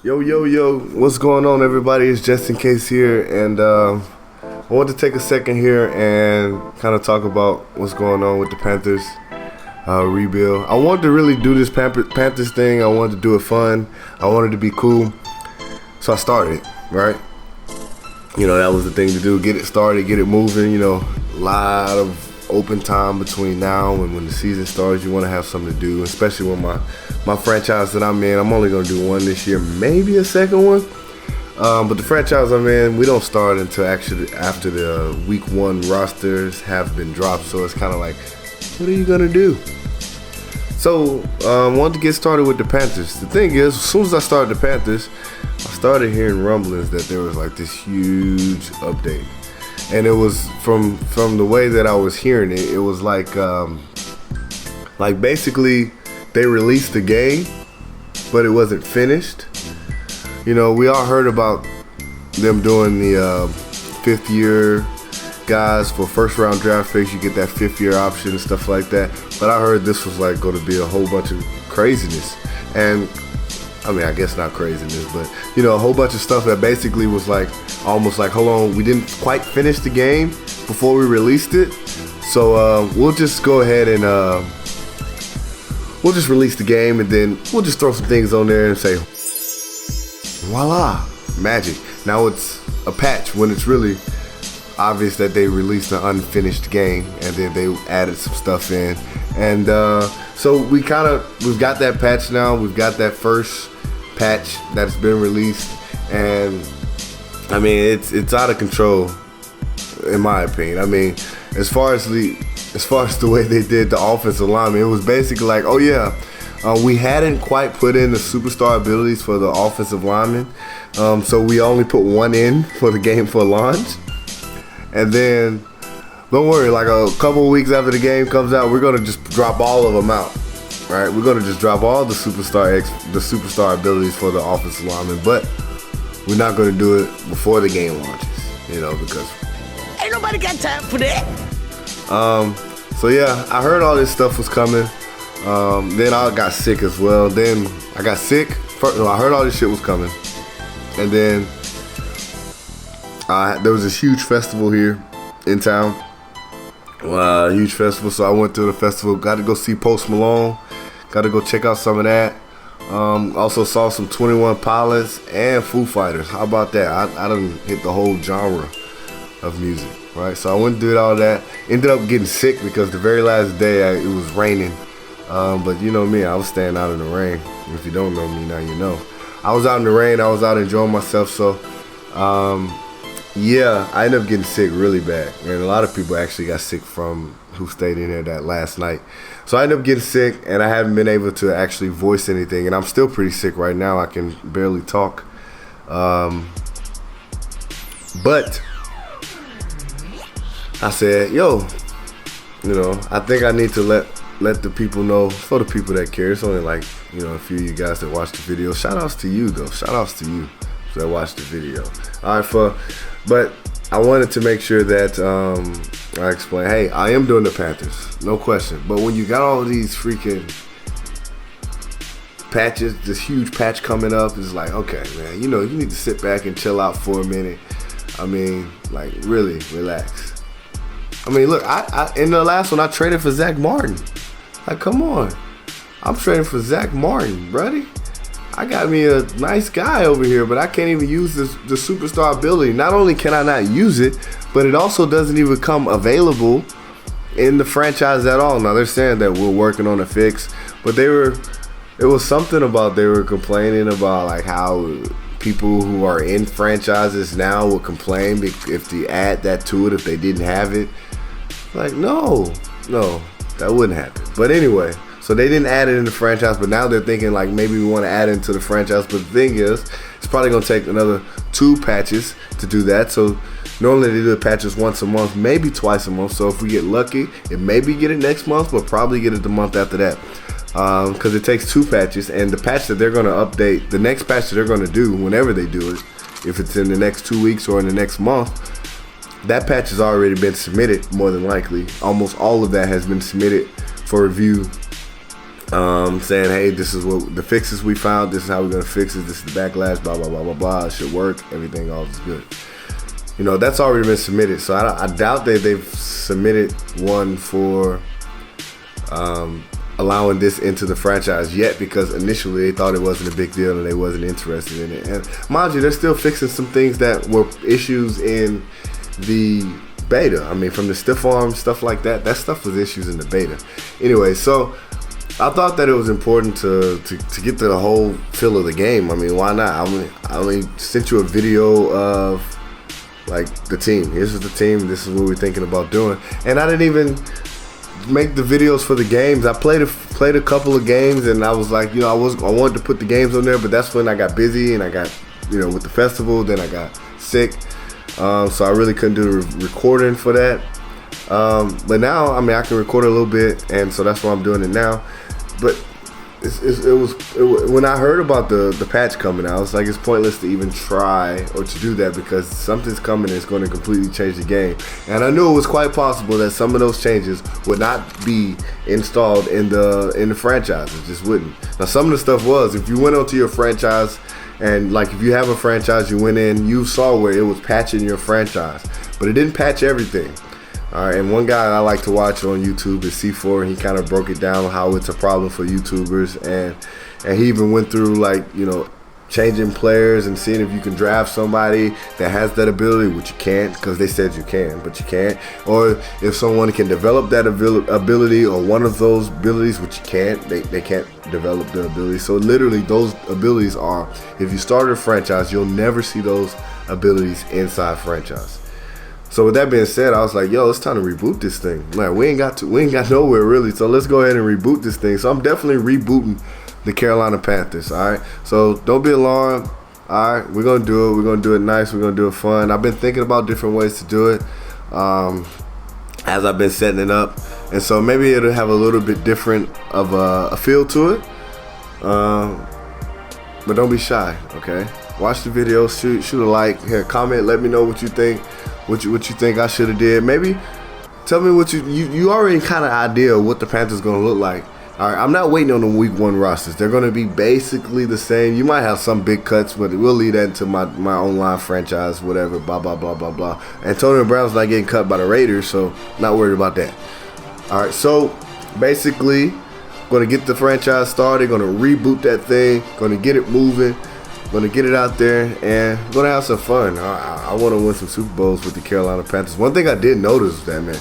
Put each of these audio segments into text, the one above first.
Yo, yo, yo, what's going on, everybody? It's Just In Case here, and I want to take a second here and kind of talk about what's going on with the Panthers rebuild. I wanted to really do this Panthers thing. I wanted to do it fun. I wanted to be cool. So I started, right? You know, that was the thing to do. Get it started, get it moving, you know, a lot of open time between now and when the season starts. You want to have something to do, especially when my franchise that I'm in, I'm only going to do one this year, maybe a second one. But the franchise I'm in, we don't start until actually after the week 1 rosters have been dropped. So it's kind of like, what are you going to do? So I wanted to get started with the Panthers. The thing is, as soon as I started the Panthers, I started hearing rumblings that there was like this huge update. And it was from the way that I was hearing it, it was like basically they released the game, but it wasn't finished. You know, we all heard about them doing the 5th year guys for first round draft picks. You get that 5th year option and stuff like that. But I heard this was like going to be a whole bunch of craziness. And I mean, I guess not craziness, but you know, a whole bunch of stuff that basically was like almost like, hold on, we didn't quite finish the game before we released it. So we'll just go ahead and we'll just release the game, and then we'll just throw some things on there and say, voila, magic. Now it's a patch when it's really obvious that they released an unfinished game, and then they added some stuff in. And so we've got that patch now. We've got that first patch that's been released, and I mean, it's out of control, in my opinion. I mean, as far as the way they did the offensive lineman, it was basically like, oh yeah, we hadn't quite put in the superstar abilities for the offensive lineman, so we only put one in for the game for launch. And then, don't worry, like a couple of weeks after the game comes out, we're gonna just drop all of them out, right? We're gonna just drop all the superstar abilities for the offensive lineman, but we're not gonna do it before the game launches, you know, because ain't nobody got time for that. So yeah, I heard all this stuff was coming. Then I got sick as well. Then I got sick. I heard all this shit was coming, and then there was this huge festival here in town. Huge festival. So I went to the festival. Got to go see Post Malone. Got to go check out some of that. Also saw some 21 Pilots and Foo Fighters. How about that? I done hit the whole genre of music, right? So I went and did all that. Ended up getting sick because the very last day it was raining. But you know me, I was staying out in the rain. If you don't know me, now you know. I was out in the rain. I was out enjoying myself. So, yeah, I ended up getting sick really bad. And a lot of people actually got sick from who stayed in there that last night. So I ended up getting sick, and I haven't been able to actually voice anything. And I'm still pretty sick right now. I can barely talk. But I said, yo, you know, I think I need to let the people know, for the people that care. It's only like, you know, a few of you guys that watch the video. Shout outs to you, though. Shout outs to you that watch the video. All right, but I wanted to make sure that I explain, hey, I am doing the Panthers, no question. But when you got all these freaking patches, this huge patch coming up, it's like, okay, man, you know, you need to sit back and chill out for a minute. I mean, like, really relax. I mean, look, I in the last one, I traded for Zach Martin. Like, come on. I'm trading for Zach Martin, buddy. I got me a nice guy over here, but I can't even use the superstar ability. Not only can I not use it, but it also doesn't even come available in the franchise at all. Now, they're saying that we're working on a fix, but it was something about they were complaining about, like, how people who are in franchises now will complain if they add that to it, if they didn't have it. Like, no, that wouldn't happen. But anyway, so they didn't add it in the franchise, but now they're thinking like maybe we want to add it into the franchise. But the thing is, it's probably going to take another 2 patches to do that. So normally they do the patches once a month, maybe twice a month. So if we get lucky, it maybe get it next month, but probably get it the month after that. Because it takes 2 patches, and the patch that they're going to update, the next patch that they're going to do whenever they do it, if it's in the next 2 weeks or in the next month, that patch has already been submitted, more than likely. Almost all of that has been submitted for review saying, hey, this is what the fixes we found. This is how we're gonna fix it. This is the backlash. Blah blah blah blah blah. It should work. Everything all is good. That's already been submitted. So I doubt they've submitted one for allowing this into the franchise yet, because initially they thought it wasn't a big deal and they wasn't interested in it. And mind you, they're still fixing some things that were issues in the beta. I mean, from the stiff arm stuff like that. That stuff was issues in the beta. Anyway, so I thought that it was important to get the whole feel of the game. I mean, why not? I only sent you a video of like the team. Here's the team. This is what we're thinking about doing. And I didn't even make the videos for the games. I played a couple of games, and I was like, I wanted to put the games on there, but that's when I got busy and I got, with the festival. Then I got sick, so I really couldn't do the recording for that. But now, I mean, I can record a little bit, and so that's why I'm doing it now. But when I heard about the patch coming out, it's like it's pointless to even try or to do that, because something's coming that's going to completely change the game. And I knew it was quite possible that some of those changes would not be installed in the franchise. It just wouldn't. Now, some of the stuff was, if you went onto your franchise, and like if you have a franchise, you went in, you saw where it was patching your franchise, but it didn't patch everything. All right, and one guy I like to watch on YouTube is C4, and he kind of broke it down on how it's a problem for YouTubers, and he even went through like, changing players and seeing if you can draft somebody that has that ability, which you can't, because they said you can, but you can't. Or if someone can develop that ability, or one of those abilities, which you can't, they can't develop the ability. So literally those abilities are, if you start a franchise, you'll never see those abilities inside franchise. So with that being said, I was like, yo, it's time to reboot this thing. Like, we ain't got nowhere really, so let's go ahead and reboot this thing. So I'm definitely rebooting the Carolina Panthers, all right? So don't be alarmed, all right? We're going to do it. We're going to do it nice. We're going to do it fun. I've been thinking about different ways to do it as I've been setting it up. And so maybe it'll have a little bit different of a feel to it. But don't be shy, okay? Watch the video, shoot a like, here, comment, let me know what you think. What you think I should have did. Maybe tell me what you already kind of idea of what the Panthers going to look like. All right, I'm not waiting on the week 1 rosters. They're going to be basically the same. You might have some big cuts, but we'll leave that into my online franchise, whatever, blah, blah, blah, blah, blah. Antonio Brown's not getting cut by the Raiders, so not worried about that. All right, so basically going to get the franchise started, going to reboot that thing, going to get it moving. Going to get it out there, and going to have some fun. I want to win some Super Bowls with the Carolina Panthers. One thing I did notice is that, man,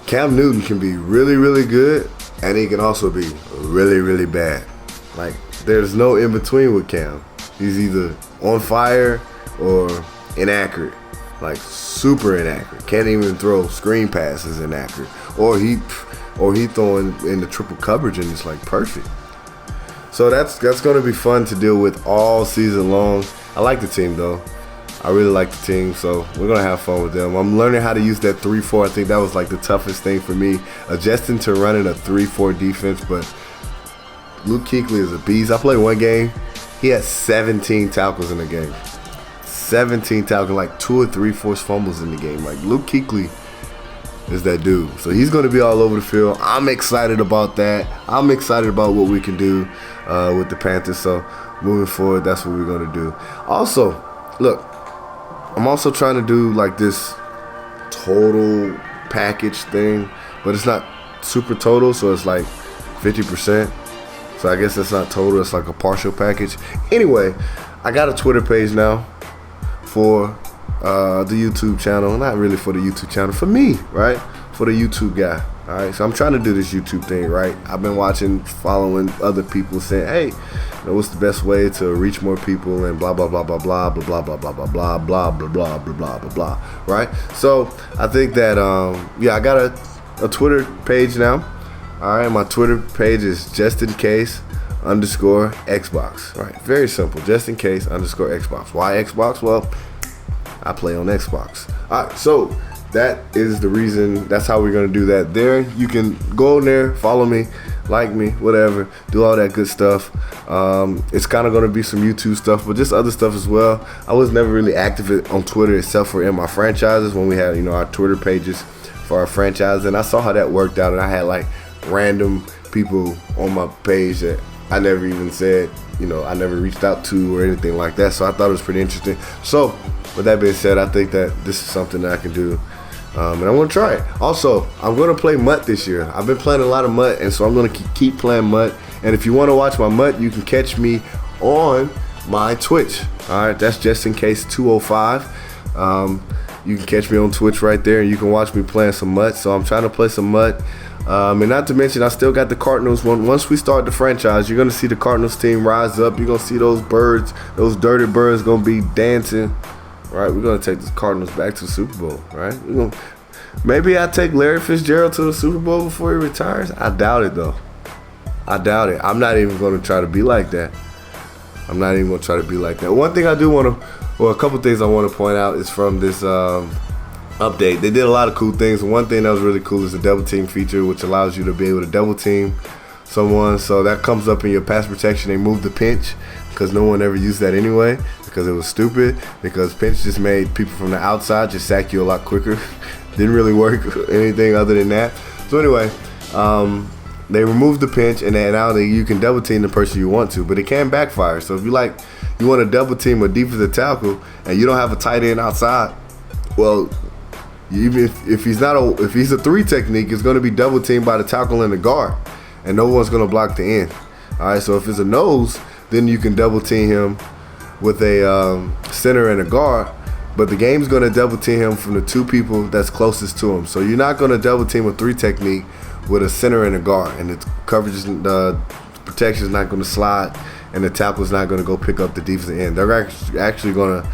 Cam Newton can be really, really good, and he can also be really, really bad. Like, there's no in between with Cam. He's either on fire or inaccurate, like super inaccurate. Can't even throw screen passes inaccurate, or he throwing in the triple coverage and it's like perfect. So that's going to be fun to deal with all season long. I like the team, though. I really like the team, so we're going to have fun with them. I'm learning how to use that 3-4. I think that was like the toughest thing for me, adjusting to running a 3-4 defense. But Luke Kuechly is a beast. I played one game. He had 17 tackles in the game. 17 tackles, like 2 or 3 forced fumbles in the game. Like, Luke Kuechly is that dude. So he's going to be all over the field. I'm excited about that. I'm excited about what we can do with the Panthers. So moving forward, that's what we're going to do. Also, look, I'm also trying to do like this total package thing, but it's not super total, so it's like 50%. So I guess it's not total, it's like a partial package. Anyway, I got a Twitter page now for the YouTube channel. Not really for the YouTube channel, for me, right? For the YouTube guy. All right, so I'm trying to do this YouTube thing, right? I've been following other people saying, hey, what's the best way to reach more people and blah blah blah blah blah blah blah blah blah blah blah blah blah blah blah blah blah blah, right? So I think that I got a Twitter page now. All right, my Twitter page is justin_Xbox. All right, very simple, justin_Xbox. Why Xbox? Well, I play on Xbox. All right, so that is the reason. That's how we're going to do that. There, you can go in there, follow me, like me, whatever, do all that good stuff. It's kind of going to be some YouTube stuff, but just other stuff as well. I was never really active on Twitter except for in my franchises when we had, our Twitter pages for our franchise, and I saw how that worked out, and I had like random people on my page that I never even said, I never reached out to or anything like that. So I thought it was pretty interesting. So with that being said, I think that this is something that I can do. And I'm going to try it. Also, I'm going to play MUT this year. I've been playing a lot of MUT, and so I'm going to keep playing MUT. And if you want to watch my MUT, you can catch me on my Twitch. All right, that's just in case 205. You can catch me on Twitch right there, and you can watch me playing some MUT. So I'm trying to play some MUT. And not to mention, I still got the Cardinals. Once we start the franchise, you're going to see the Cardinals team rise up. You're going to see those birds, those dirty birds going to be dancing. Right, we're gonna take the Cardinals back to the Super Bowl. Right, maybe I take Larry Fitzgerald to the Super Bowl before he retires. I doubt it though. I doubt it. I'm not even gonna try to be like that. One thing I do want to, a couple things I want to point out is from this update. They did a lot of cool things. One thing that was really cool is the double team feature, which allows you to be able to double team someone. So that comes up in your pass protection. They moved the pinch because no one ever used that anyway, because it was stupid, because pinch just made people from the outside just sack you a lot quicker. Didn't really work anything other than that. So anyway, they removed the pinch, and then now you can double team the person you want to, but it can backfire. So if you want to double team a defensive tackle and you don't have a tight end outside, well, even if he's a 3 technique, it's going to be double teamed by the tackle and the guard, and no one's going to block the end. All right, so if it's a nose, then you can double team him with a center and a guard, but the game's going to double team him from the 2 people that's closest to him. So you're not going to double team a 3 technique with a center and a guard, and the coverage, the protection is not going to slide, and the tackle is not going to go pick up the defensive end. They're actually going to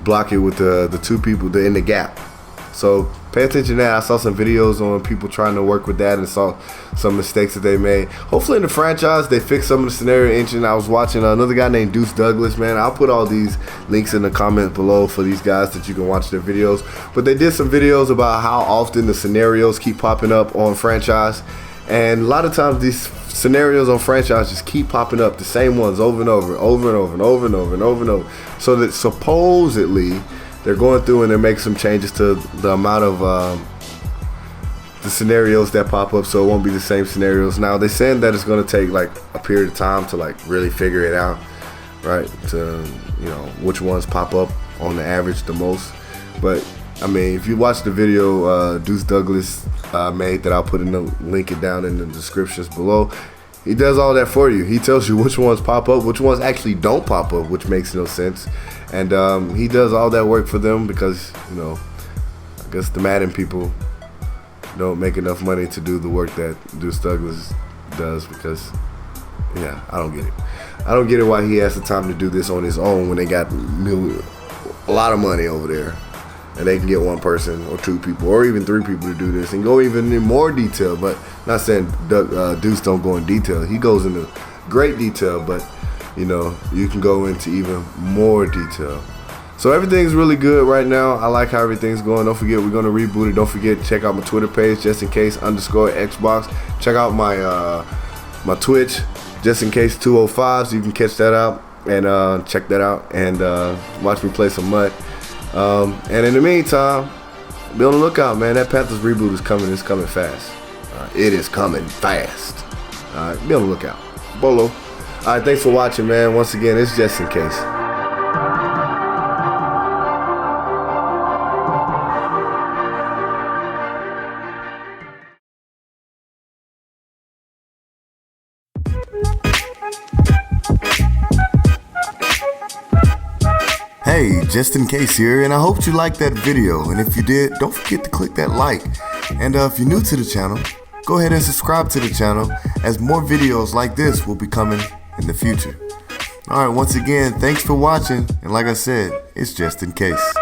block it with the 2 people in the gap. So pay attention to that. I saw some videos on people trying to work with that and saw some mistakes that they made. Hopefully in the franchise they fix some of the scenario engine. I was watching another guy named Deuce Douglas, man. I'll put all these links in the comments below for these guys that you can watch their videos. But they did some videos about how often the scenarios keep popping up on franchise. And a lot of times these scenarios on franchise just keep popping up, the same ones over and over, over and over and over and over and over and over. So that supposedly they're going through and they're making some changes to the amount of the scenarios that pop up, so it won't be the same scenarios. Now they're saying that it's going to take like a period of time to like really figure it out, right? To which ones pop up on the average the most. But I mean, if you watch the video Deuce Douglas made, that I'll put in the link it down in the descriptions below, he does all that for you. He tells you which ones pop up, which ones actually don't pop up, which makes no sense. And he does all that work for them because, I guess the Madden people don't make enough money to do the work that Deuce Douglas does, because, I don't get it. I don't get it why he has the time to do this on his own when they got a lot of money over there. And they can get 1 person or 2 people or even 3 people to do this and go even in more detail. But not saying Deuce don't go in detail. He goes into great detail, but you can go into even more detail. So everything's really good right now. I like how everything's going. Don't forget, we're going to reboot it. Don't forget to check out my Twitter page, just in case _Xbox. Check out my Twitch, just in case 205, so you can catch that out and check that out and watch me play some MUT. And in the meantime, be on the lookout, man. That Panthers reboot is coming. It's coming fast. It is coming fast. Be on the lookout. Bolo. All right, thanks for watching, man. Once again, it's just in case. Hey, just in case here, and I hope you liked that video, and if you did, don't forget to click that like. And if you're new to the channel, go ahead and subscribe to the channel, as more videos like this will be coming in the future. Alright, once again, thanks for watching, and like I said, it's just in case.